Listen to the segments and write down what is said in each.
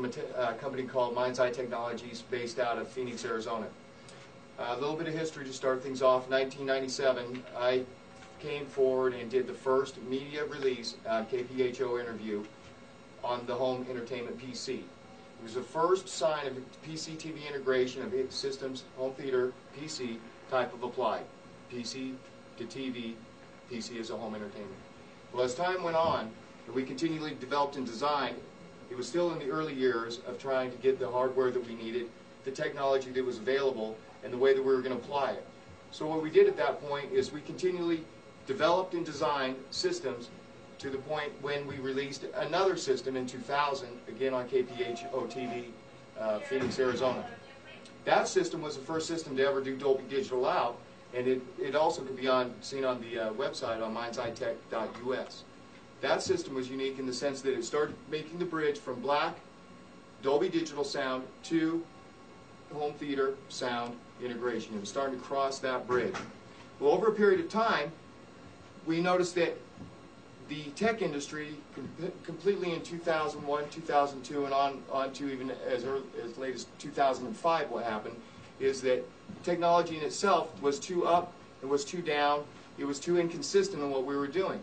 from a company called Mind's Eye Technologies based out of Phoenix, Arizona. A little bit of history to start things off. 1997, I came forward and did the first media release KPHO interview on the home entertainment PC. It was the first sign of PC TV integration of systems, home theater, PC type of applied. PC to TV, PC as a home entertainment. Well, as time went on, and we continually developed and designed, it was still in the early years of trying to get the hardware that we needed, the technology that was available, and the way that we were going to apply it. So what we did at that point is we continually developed and designed systems to the point when we released another system in 2000, again on KPHO TV, Phoenix, Arizona. That system was the first system to ever do Dolby Digital out, and it also could be seen on the website on mindseyeTech.us. That system was unique in the sense that it started making the bridge from black Dolby Digital sound to home theater sound integration. It was starting to cross that bridge. Well, over a period of time, we noticed that the tech industry, completely in 2001, 2002, and on to even as late as 2005, what happened is that technology in itself was too up, it was too down, it was too inconsistent in what we were doing.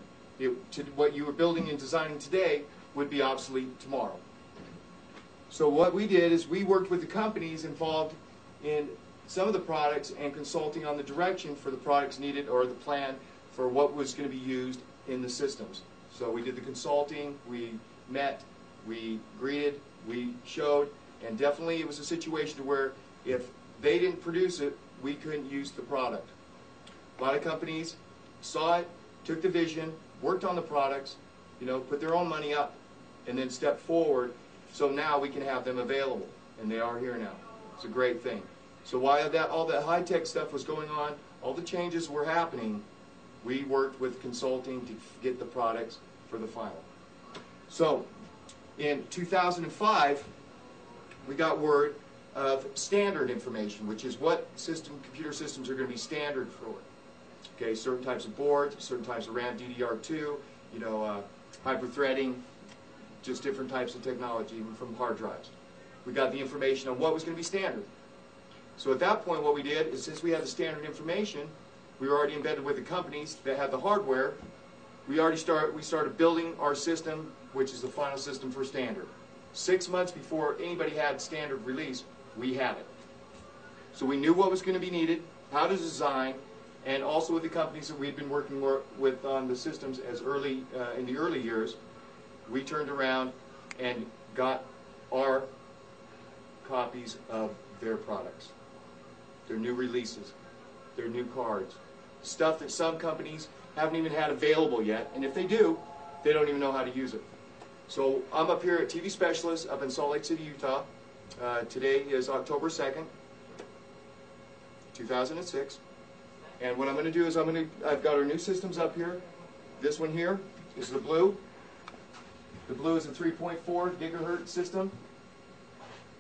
What you were building and designing today would be obsolete tomorrow. So what we did is we worked with the companies involved in some of the products and consulting on the direction for the products needed or the plan for what was going to be used in the systems. So we did the consulting, we met, we greeted, we showed, and definitely it was a situation where if they didn't produce it, we couldn't use the product. A lot of companies saw it, took the vision, worked on the products, put their own money up, and then stepped forward. So now we can have them available, and they are here now. It's a great thing. So while all that high-tech stuff was going on, all the changes were happening, we worked with consulting to get the products for the final. So in 2005, we got word of standard information, which is what computer systems are going to be standard for. Okay, certain types of boards, certain types of RAM, DDR2, hyper-threading, just different types of technology, even from hard drives. We got the information on what was going to be standard. So at that point, what we did is, since we had the standard information, we were already embedded with the companies that had the hardware. We started building our system, which is the final system for standard. 6 months before anybody had standard release, we had it. So we knew what was going to be needed, how to design, and also with the companies that we had been working with on the systems in the early years, we turned around and got our copies of their products, their new releases, their new cards, stuff that some companies haven't even had available yet, and if they do, they don't even know how to use it. So I'm up here at TV Specialist up in Salt Lake City, Utah. Today is October 2nd, 2006. And what I'm going to do is I've got our new systems up here. This one here is the blue. The blue is a 3.4 gigahertz system.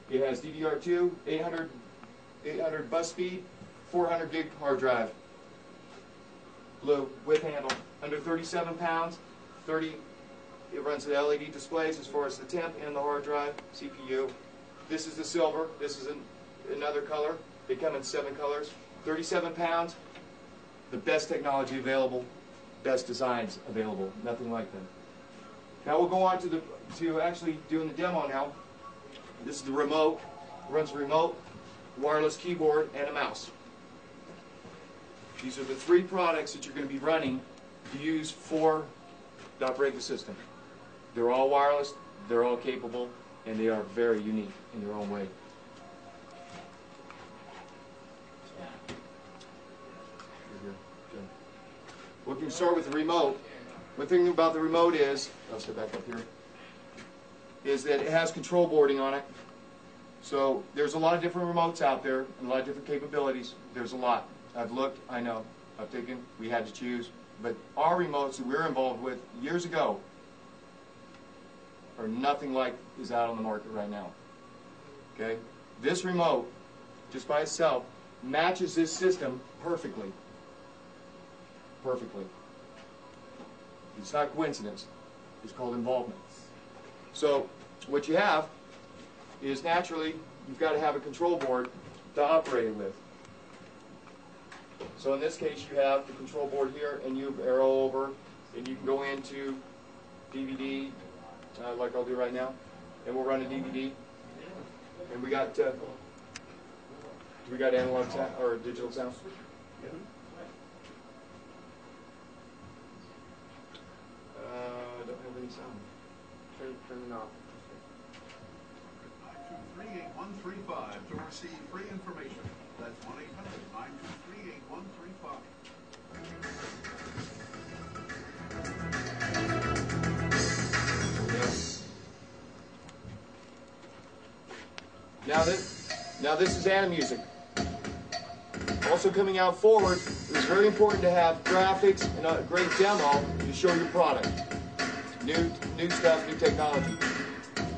It has DDR2, 800 bus speed, 400 gig hard drive. Blue with handle, under 37 pounds, it runs the LED displays as far as the temp and the hard drive, CPU. This is the silver, this is another color. They come in 7 colors, 37 pounds. The best technology available, best designs available, nothing like them. Now we'll go on to actually doing the demo now. This is the remote. It runs a remote, wireless keyboard, and a mouse. These are the 3 products that you're going to be running to use to operate the system. They're all wireless, they're all capable, and they are very unique in their own way. We can start with the remote. One thing about the remote is, I'll sit back up here, is that it has control boarding on it. So there's a lot of different remotes out there and a lot of different capabilities. There's a lot. I've looked, I know, I've taken, we had to choose. But our remotes that we were involved with years ago are nothing like is out on the market right now. Okay? This remote, just by itself, matches this system perfectly. Perfectly. It's not coincidence. It's called involvement. So what you have is naturally you've got to have a control board to operate it with. So in this case, you have the control board here, and you arrow over, and you can go into DVD, like I'll do right now, and we'll run a DVD. And we got analog sound or digital sound? I don't have any sound. Turn it off. 923-8135 to receive free information. That's 1-800-923-8135. Now this is Htpc. Also coming out forward, it's very important to have graphics and a great demo to show your product. New stuff, new technology.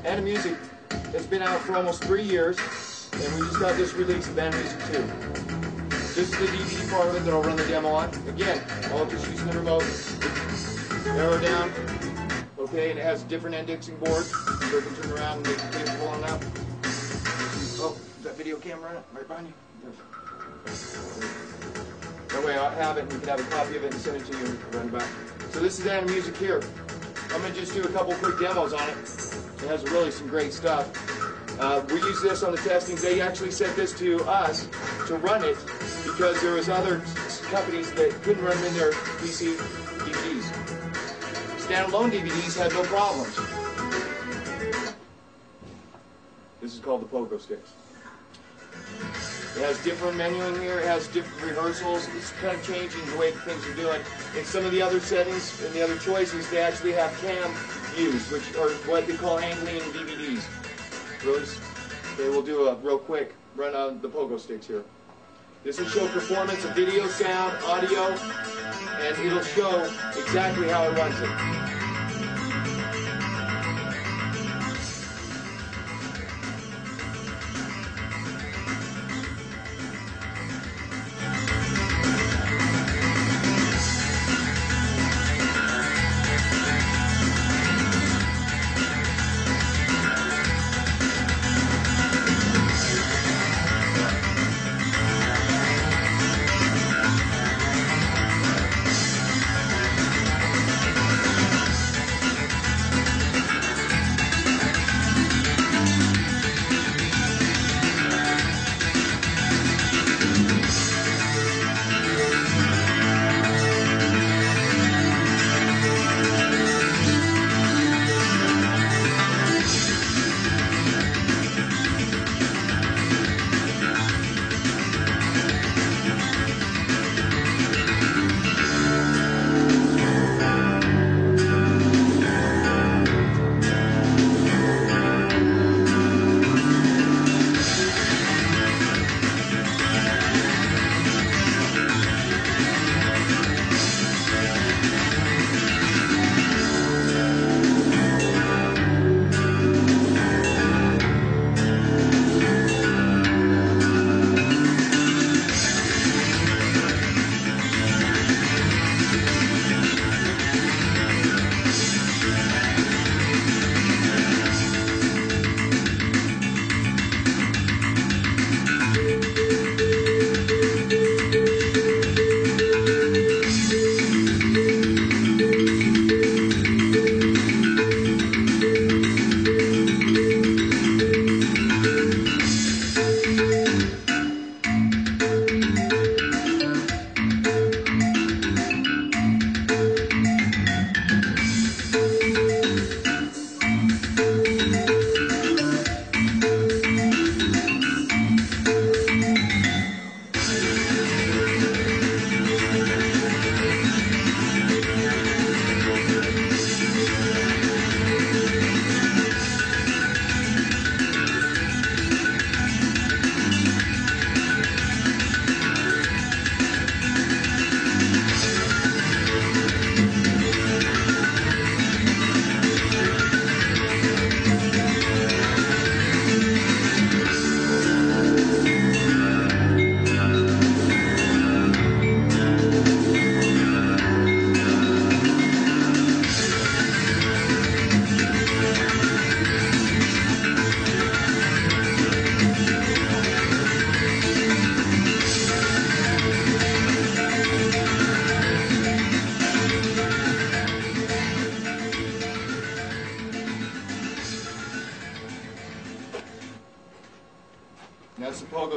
Htpc has been out for almost 3 years, and we just got this release of Htpc 2. This is the DVD part of it that I'll run the demo on. Again, all just using the remote. Arrow down. Okay, and it has a different indexing board, so it can turn around and make the cable pulling out. Oh, is that video camera right behind you? Yes. That way I'll have it and you can have a copy of it and send it to you and run it back. So this is Htpc here. I'm going to just do a couple quick demos on it. It has really some great stuff. We use this on the testing. They actually sent this to us to run it because there was other companies that couldn't run them in their PC DVDs. Standalone DVDs had no problems. This is called the Pogo Sticks. It has different menuing here. It has different rehearsals. It's kind of changing the way things are doing. In some of the other settings and the other choices, they actually have cam views, which are what they call angling DVDs. They will do a real quick run on the Pogo Sticks here. This will show performance of video, sound, audio, and it'll show exactly how it runs it.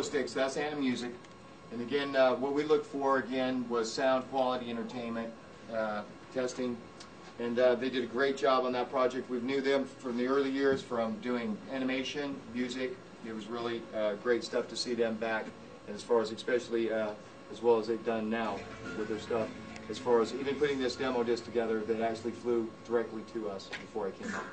sticks. That's Anna Music. And again, what we looked for again was sound quality, entertainment, testing, and they did a great job on that project. We knew them from the early years from doing animation, music. It was really great stuff to see them back, as far as especially as well as they've done now with their stuff. As far as even putting this demo disc together that actually flew directly to us before I came out.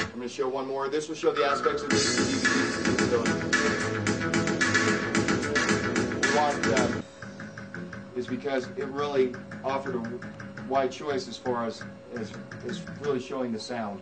I'm going to show one more. This will show the aspects of this DVD. We want is because it really offered a wide choice as far as really showing the sound.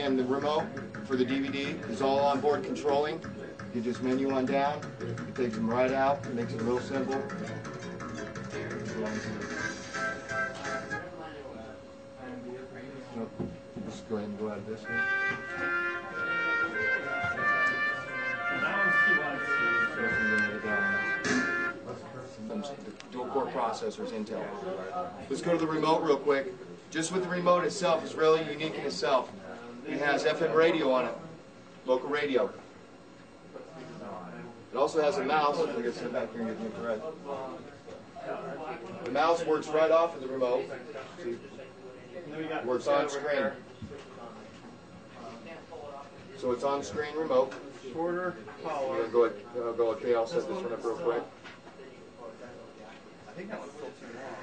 again, the remote for the DVD is all onboard controlling. You just menu on down, it takes them right out, it makes it real simple. Just go ahead and go out of this one. Dual core processors, Intel. Let's go to the remote real quick. Just with the remote itself is really unique in itself. It has FM radio on it, local radio. It also has a mouse. I can sit back here and get the infrared. The mouse works right off of the remote. See? It works on screen. So it's on screen remote. Shorter power. Go okay, I'll set this one up real quick. I think that was still too long.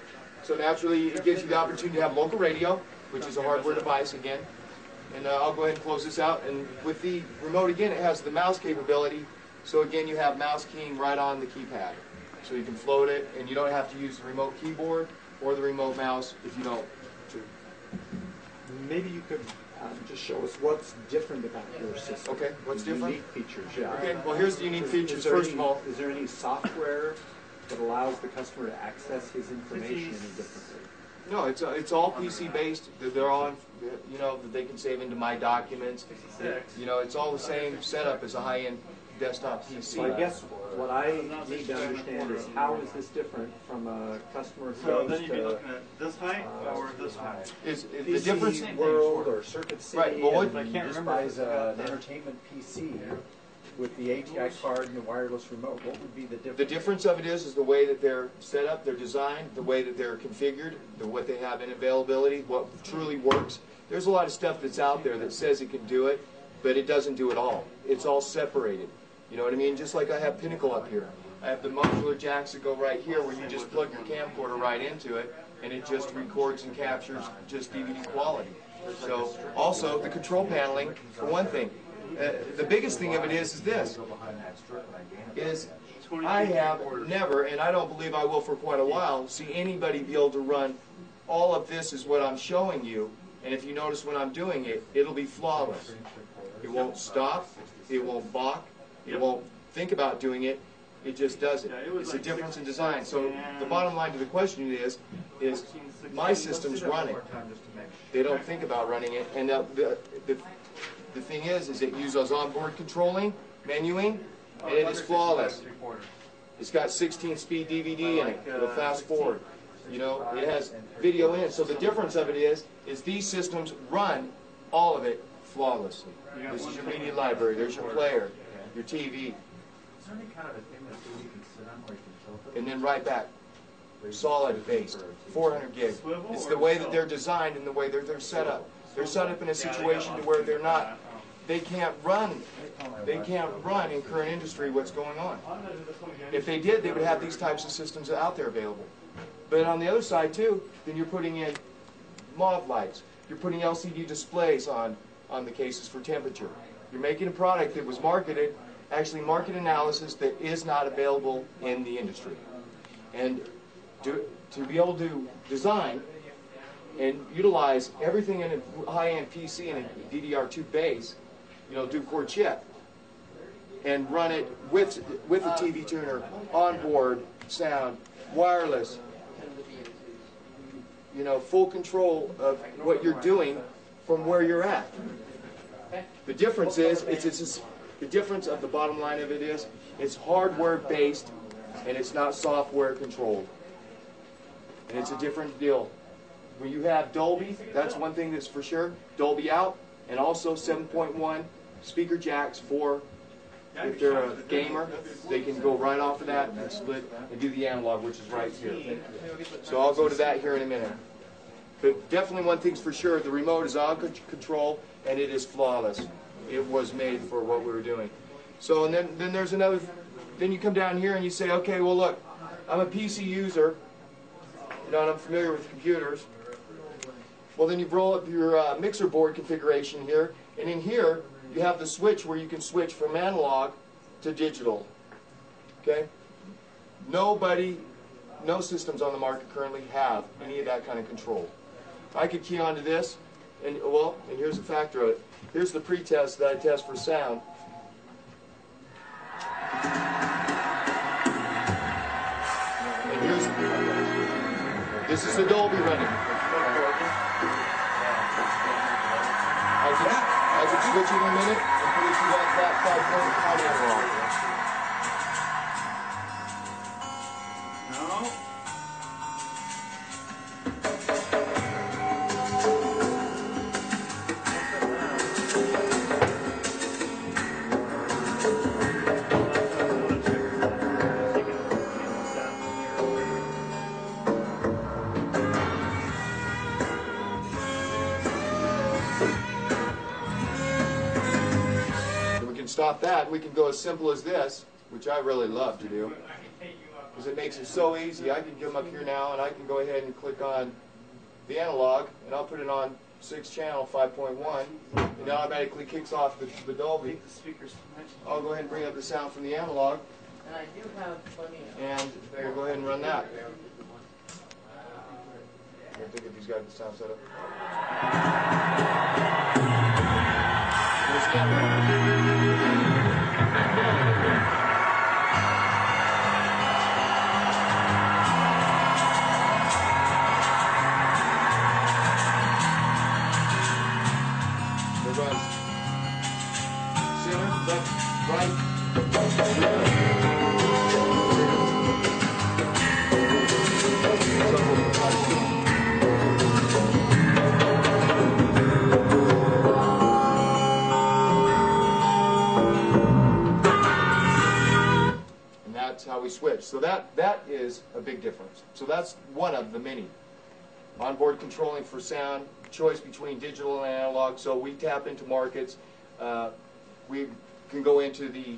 So naturally, it gives you the opportunity to have local radio, which is a hardware device again. And I'll go ahead and close this out. And with the remote, again, it has the mouse capability. So again, you have mouse keying right on the keypad. So you can float it, and you don't have to use the remote keyboard or the remote mouse if you don't. Maybe you could just show us what's different about your system. Okay, what's different? Unique features, yeah. Okay, well here's the unique features. There First any, of all, is there any software that allows the customer to access his information any differently? no, it's all PC based. They're all, you know, that they can save into My Documents. You know, it's all the same setup as a high-end desktop PC. So I guess what I need to understand is how is this different from a customer who So goes then you'd be to looking at this height or this height. Is the PC difference? World or Circuit City, Right, well, what- and I can't just remember buys an entertainment PC with the ATI card and the wireless remote. What would be the difference? The difference of it is the way that they're set up, they're designed, the way that they're configured, what they have in availability, what truly works. There's a lot of stuff that's out there that says it can do it, but it doesn't do it all. It's all separated. You know what I mean? Just like I have Pinnacle up here. I have the modular jacks that go right here where you just plug your camcorder right into it, and it just records and captures just DVD quality. So also the control paneling, for one thing. The biggest thing of it is this, is I have never, and I don't believe I will for quite a while, see anybody be able to run all of this is what I'm showing you, and if you notice when I'm doing it, it'll be flawless. It won't stop, it won't balk, it won't think about doing it, it just does it. It's a difference in design. So the bottom line to the question is my system's running. They don't think about running it, and the thing is it uses onboard controlling, menuing, and it is flawless. It's got 16-speed DVD in it. It'll fast forward. You know, it has video in it. So the difference of it is these systems run all of it flawlessly. This is your media library. There's your player, your TV, and then right back. Solid based, 400 gig. It's the way that they're designed and the way they're set up. They're set up in a situation to where they're not. They can't run in current industry what's going on. If they did, they would have these types of systems out there available. But on the other side too, then you're putting in MOV lights. You're putting LCD displays on the cases for temperature. You're making a product that was marketed, actually market analysis that is not available in the industry. And to be able to design and utilize everything in a high-end PC and a DDR2 base, you know, dual-core chip, and run it with a TV tuner, onboard sound, wireless, you know, full control of what you're doing from where you're at. The difference is, the difference of the bottom line of it is, it's hardware-based and it's not software-controlled. And it's a different deal. When you have Dolby, that's one thing that's for sure. Dolby out, and also 7.1 speaker jacks for, if they're a gamer, they can go right off of that and split and do the analog, which is right here. So I'll go to that here in a minute. But definitely one thing's for sure, the remote is on control and it is flawless. It was made for what we were doing. So and then there's another, then you come down here and you say, okay, well look, I'm a PC user, you know, and I'm familiar with computers. Well, then you roll up your mixer board configuration here, and in here you have the switch where you can switch from analog to digital. Okay? No systems on the market currently have any of that kind of control. I could key onto this, And here's the factor of it. Here's the pre-test that I test for sound. And this is the Dolby running. I can switch in a minute and produce that 5-point analog. No. Stop that, we can go as simple as this, which I really love to do, because it makes it so easy. I can come up here now and I can go ahead and click on the analog, and I'll put it on 6 channel 5.1, and it automatically kicks off the Dolby. I'll go ahead and bring up the sound from the analog, And I do have plenty of... and we'll go ahead and run that. I think if he's got the sound set up. Here's the analog. How we switch. So that is a big difference. So that's one of the many. Onboard controlling for sound, choice between digital and analog. So we tap into markets. We can go into the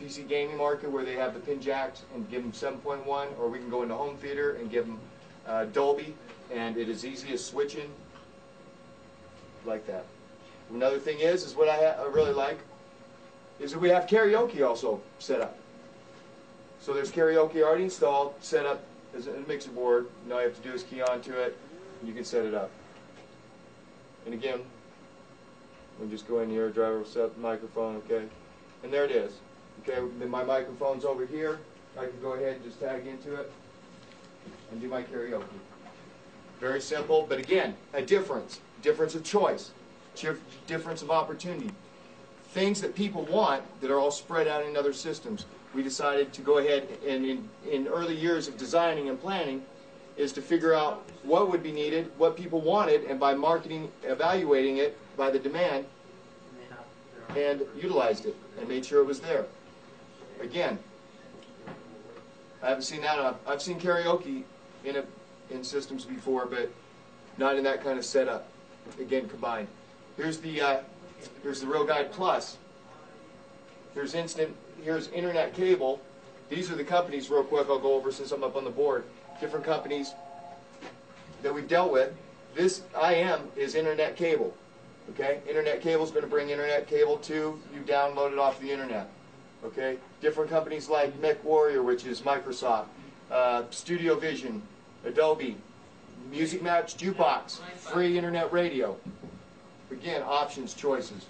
PC gaming market where they have the pin jacks and give them 7.1, or we can go into home theater and give them Dolby, and it is easy as switching like that. Another thing is what I really like is that we have karaoke also set up. So there's karaoke already installed, set up as a mixer board. All you have to do is key onto it, and you can set it up. And again, we just go in here, driver set up the microphone, okay? And there it is. Okay, then my microphone's over here. I can go ahead and just tag into it and do my karaoke. Very simple, but again, a difference of choice, difference of opportunity. Things that people want that are all spread out in other systems. We decided to go ahead and in early years of designing and planning is to figure out what would be needed, what people wanted, and by marketing, evaluating it by the demand, and utilized it and made sure it was there. Again, I haven't seen that. I've seen karaoke in systems before, but not in that kind of setup. Again, combined. Here's the Real Guide Plus. Here's internet cable. These are the companies, real quick, I'll go over since I'm up on the board. Different companies that we've dealt with. This IM is internet cable. Okay? Internet cable is going to bring internet cable to you, download it off the internet. Okay? Different companies like MechWarrior, which is Microsoft, Studio Vision, Adobe, Music Match Jukebox, free internet radio. Again, options, choices.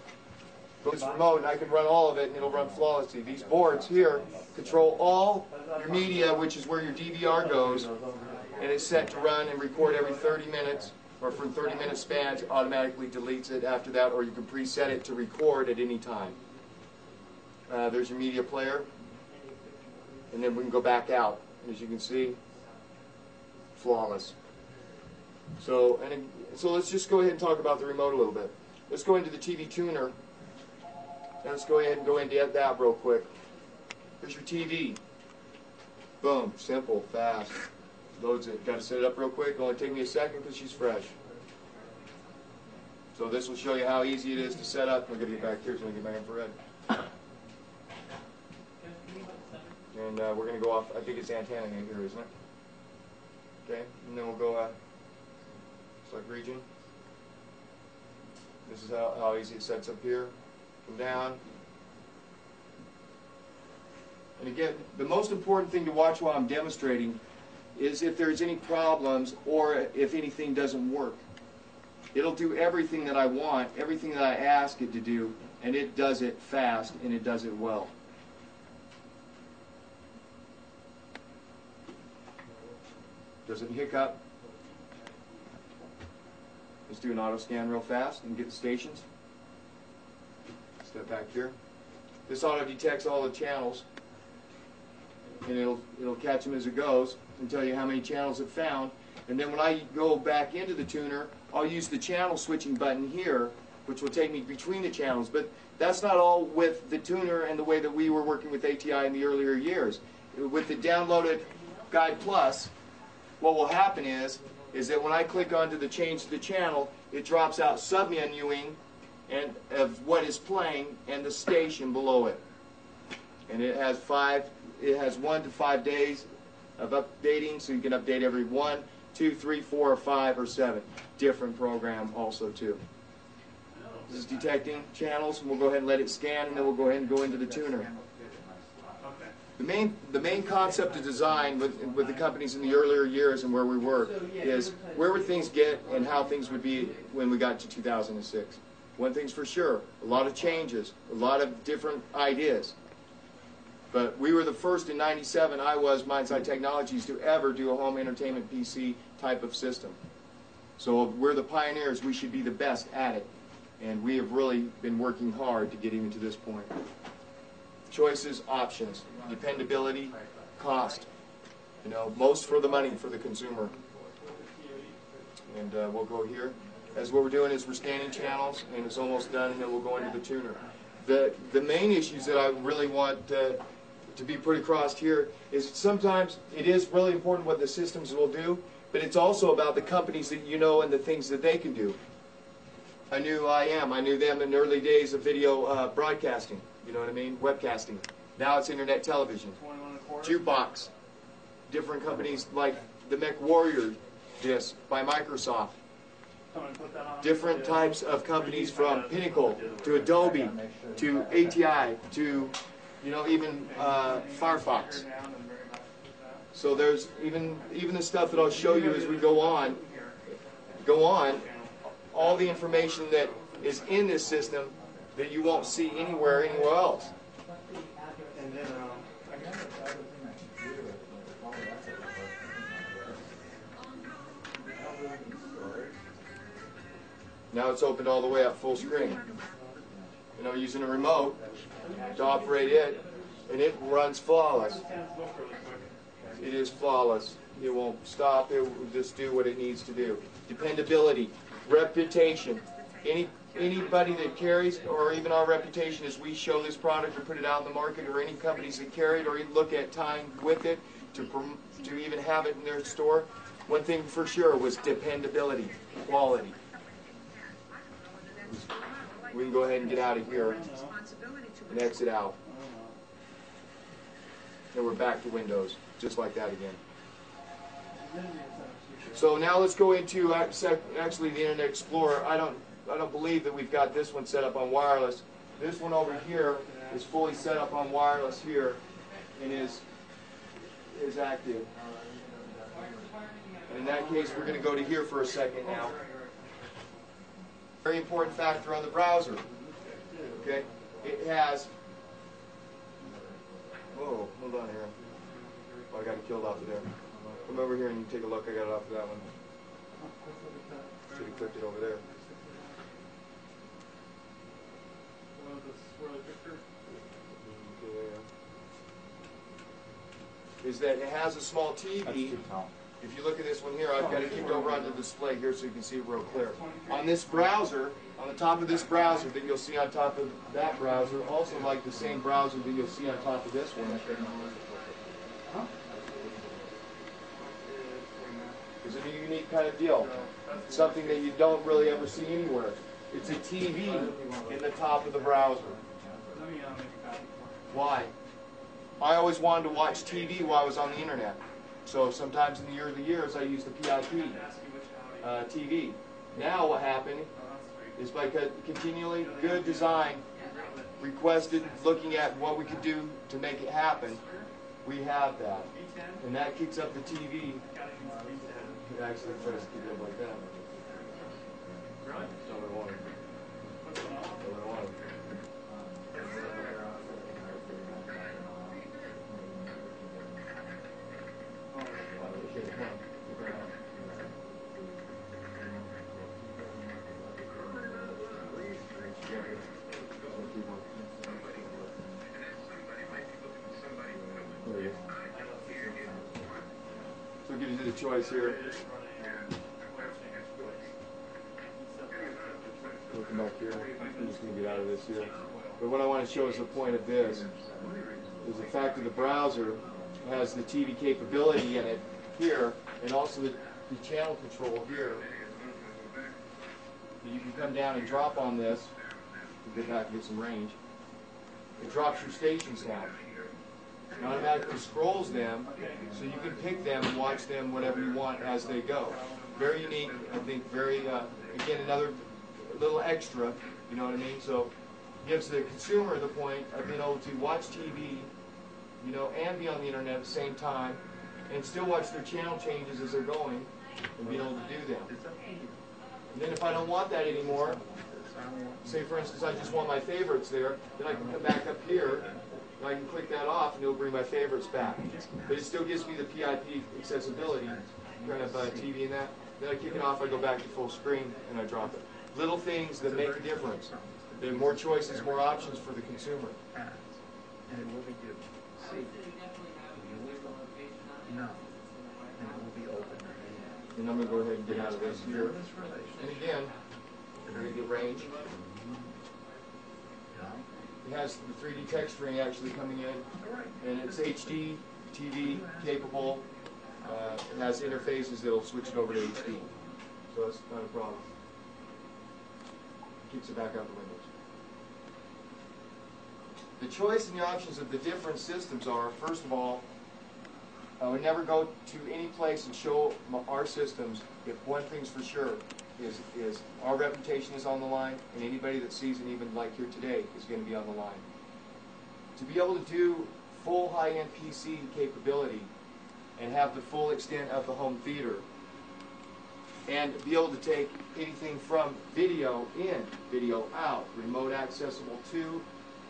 It's remote, and I can run all of it, and it'll run flawlessly. These boards here control all your media, which is where your DVR goes, and it's set to run and record every 30 minutes, or for 30-minute spans, automatically deletes it after that, or you can preset it to record at any time. There's your media player, and then we can go back out. As you can see, flawless. So let's just go ahead and talk about the remote a little bit. Let's go into the TV tuner. Now let's go ahead and go into that real quick. Here's your TV. Boom, simple, fast. Loads it. Got to set it up real quick. It'll only take me a second because she's fresh. So this will show you how easy it is to set up. I'm going to get back here so I can get my infrared. And we're going to go off, I think it's antenna in here, isn't it? Okay, and then we'll go select region. This is how easy it sets up here. Come down. And again, the most important thing to watch while I'm demonstrating is if there's any problems or if anything doesn't work. It'll do everything that I want, everything that I ask it to do, and it does it fast and it does it well. Doesn't hiccup. Let's do an auto scan real fast and get the stations. Step back here. This auto detects all the channels, and it'll catch them as it goes and tell you how many channels it found. And then when I go back into the tuner, I'll use the channel switching button here, which will take me between the channels. But that's not all with the tuner and the way that we were working with ATI in the earlier years. With the downloaded Guide Plus, what will happen is that when I click onto the change to the channel, it drops out submenuing and of what is playing and the station below it. And it has 1 to 5 days of updating, so you can update every 1, 2, 3, 4, or 5, or 7. Different program also too. This is detecting channels, and we'll go ahead and let it scan, and then we'll go ahead and go into the tuner. The main concept of design with the companies in the earlier years and where we were is where would things get and how things would be when we got to 2006. One thing's for sure, a lot of changes, a lot of different ideas. But we were the first in '97, I was, Mindside Technologies, to ever do a home entertainment PC type of system. So if we're the pioneers, we should be the best at it. And we have really been working hard to get even to this point. Choices, options, dependability, cost. You know, most for the money for the consumer. And we'll go here. As what we're doing is we're scanning channels, and it's almost done, and then we'll go into the tuner. The main issues that I really want to be put across here is sometimes it is really important what the systems will do, but it's also about the companies that you know and the things that they can do. I knew I knew them in the early days of video broadcasting, you know what I mean, webcasting. Now it's internet television, jukebox, different companies like the MechWarrior disc by Microsoft, different types of companies from Pinnacle to Adobe to ATI to, you know, even Firefox. So there's even the stuff that I'll show you as we go on, all the information that is in this system that you won't see anywhere else. And then, Now it's opened all the way up full screen. You know, using a remote to operate it, and it runs flawless. It is flawless. It won't stop. It will just do what it needs to do. Dependability, reputation. Anybody that carries, or even our reputation as we show this product or put it out in the market, or any companies that carry it or even look at time with it to even have it in their store, one thing for sure was dependability, quality. We can go ahead and get out of here and exit out. And we're back to Windows, just like that again. So now let's go into actually the Internet Explorer. I don't believe that we've got this one set up on wireless. This one over here is fully set up on wireless here and is active. And in that case, we're going to go to here for a second now. Very important factor on the browser. Okay, it has. Whoa, hold on here. Oh, I got it killed off of there. Come over here and you take a look. I got it off of that one. Should have clicked it over there. Is that it has a small TV. If you look at this one here, I've got it kicked over onto the display here so you can see it real clear. On this browser, on the top of this browser that you'll see on top of that browser, also like the same browser that you'll see on top of this one, is a unique kind of deal. Something that you don't really ever see anywhere. It's a TV in the top of the browser. Why? I always wanted to watch TV while I was on the internet. So sometimes in the early years I used the PIP TV. Now what happened is by continually good design, requested, looking at what we could do to make it happen, we have that. And that kicks up the TV. It actually tries to keep it up like that. So it gives you the choice here. Looking back here, I'm just going to get out of this here. But what I want to show is the point of this is the fact that the browser has the TV capability in it here, and also the channel control here. You can come down and drop on this. Get back and get some range. It drops your stations down. It automatically scrolls them, so you can pick them and watch them whatever you want as they go. Very unique, I think. Very again, another little extra. You know what I mean? So gives the consumer the point of being able to watch TV, you know, and be on the internet at the same time, and still watch their channel changes as they're going, and be able to do them. And then if I don't want that anymore, say for instance I just want my favorites there, then I can come back up here, and I can click that off, and it'll bring my favorites back. But it still gives me the PIP accessibility, kind of TV and that. Then I kick it off, I go back to full screen, and I drop it. Little things that make a difference. There are more choices, more options for the consumer. And what we do, see, no, and it will be open. And I'm going to go ahead and get out of this here. And again, we're going to get range. It has the 3D texturing actually coming in, and it's HD, TV capable. It has interfaces that will switch it over to HD. So that's not a problem. Keeps it back out the windows. The choice and the options of the different systems are, first of all, I would never go to any place and show our systems if one thing's for sure is our reputation is on the line, and anybody that sees it, even like here today, is going to be on the line. To be able to do full high-end PC capability and have the full extent of the home theater, and be able to take anything from video in, video out, remote accessible to,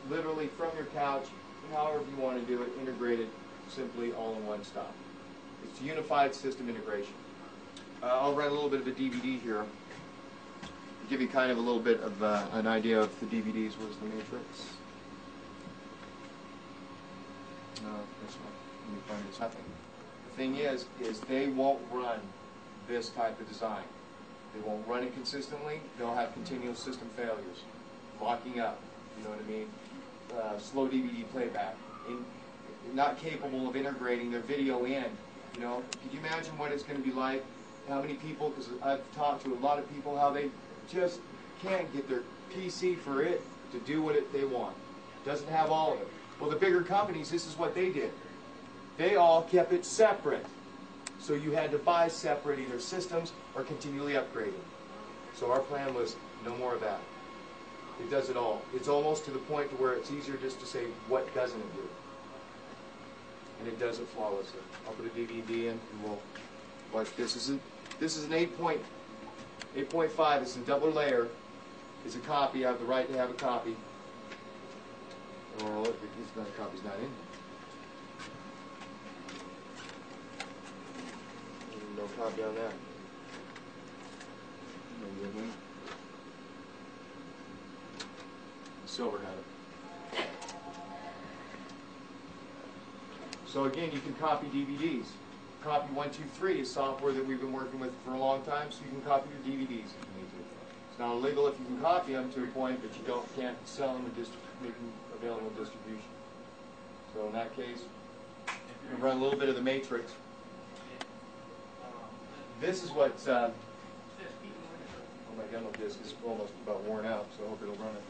literally from your couch, however you want to do it, integrated simply all in one stop. It's unified system integration. I'll run a little bit of a DVD here to give you kind of a little bit of an idea of the DVDs. Where's the matrix? No, this one. Let me find this. Nothing. The thing is they won't run this type of design. They won't run it consistently. They'll have continual system failures, locking up. You know what I mean? Slow DVD playback. Not capable of integrating their video in. You know, could you imagine what it's going to be like? How many people? Because I've talked to a lot of people how they just can't get their PC for it to do what they want. Doesn't have all of it. Well, the bigger companies, this is what they did. They all kept it separate. So you had to buy separate either systems or continually upgrading. So our plan was no more of that. It does it all. It's almost to the point to where it's easier just to say, what doesn't it do? And it does it flawlessly. I'll put a DVD in and we'll watch this. This is an 8.5. It's a double layer. It's a copy. I have the right to have a copy. Oh, the copy's not in here. No copy on that. Silver had it. So again, you can copy DVDs. Copy 123 is software that we've been working with for a long time, so you can copy your DVDs if you need to. It's not illegal if you can copy them to a point, but you can't sell them and make them available in distribution. So in that case, we'll run a little bit of the matrix. This is what, oh my demo disc is almost about worn out, so I hope it'll run it.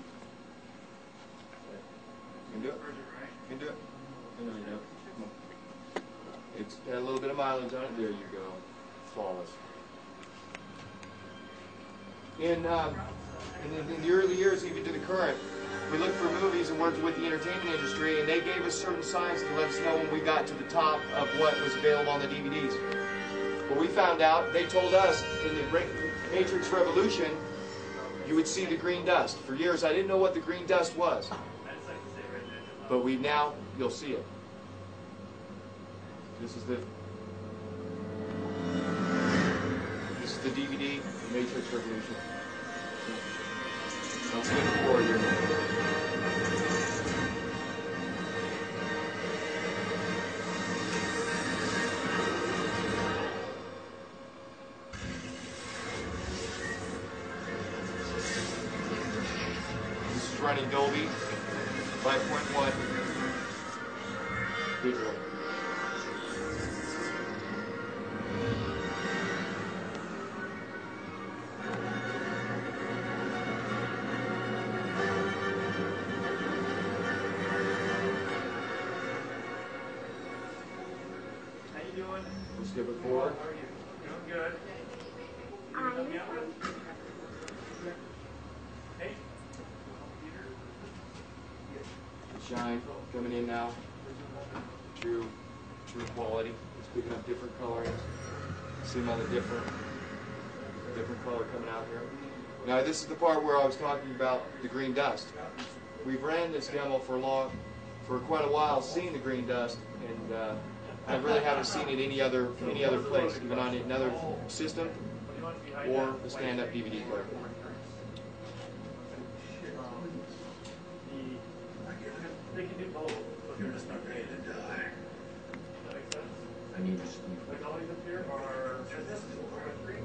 You can do it? You can do it? There you go. Come on. It's got a little bit of mileage on it. There you go. Flawless. In the early years, even to the current, we looked for movies and worked with the entertainment industry, and they gave us certain signs to let us know when we got to the top of what was available on the DVDs. What we found out, they told us in the Matrix Revolution, you would see the green dust. For years, I didn't know what the green dust was. But you'll see it. This is the DVD, Matrix Revolution. Let's get the board here. This is running Dolby 5.1 digital. Let's give it forward. Doing good. Shine coming in now. True quality. It's picking up different colorings. See them on the different color coming out here. Now this is the part where I was talking about the green dust. We've ran this demo for quite a while, seeing the green dust, and I really haven't seen it any other place, even on another system or a stand-up DVD player. They can do both, but they're just not rated. Does that make sense? I need to sleep. Like all these up here are 4x3,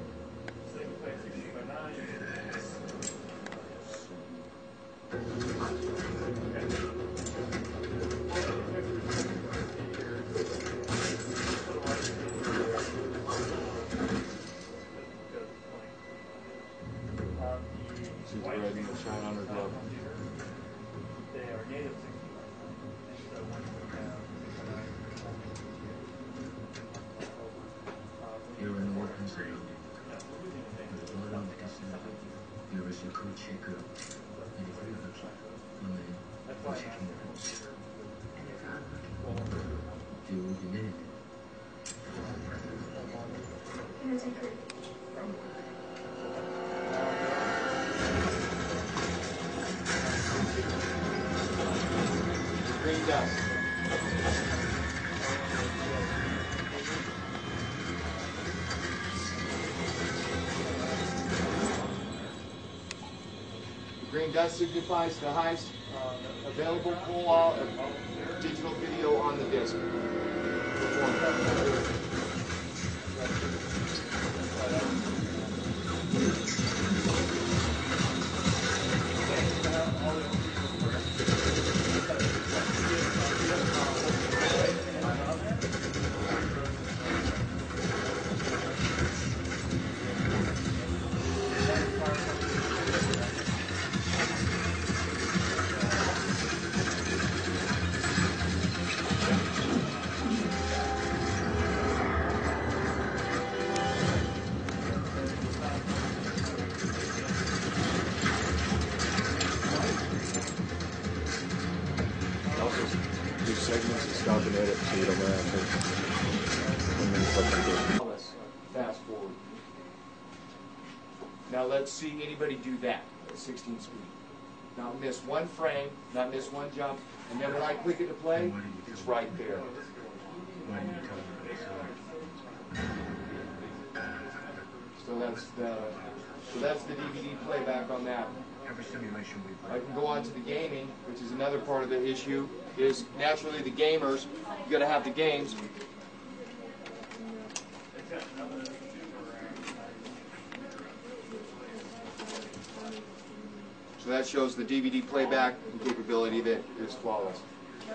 so they can play 16:9. See the red and the shine on her glove. They are native 16:9. So once we have 16:9, You're in working zone. that's what we're using today. The Lord of December. You're a secret checker. And if you're lucky, That's why I checking asked your them. house. And if I'm lucky, you will be named. Can I take her? Green dust. The green dust signifies the highest available pull-out of digital video on the disc. Do segments and stop and edit so you don't run out of things. Let's fast forward. Now let's see anybody do that at 16 speed. Not miss one frame, not miss one jump, and then when I click it to play, it's right there. Why do you tell me So that's the DVD playback on that. every simulation we I can go on to the gaming, which is another part of the issue, is naturally the gamers, you gotta have the games. So that shows the DVD playback and capability that is flawless.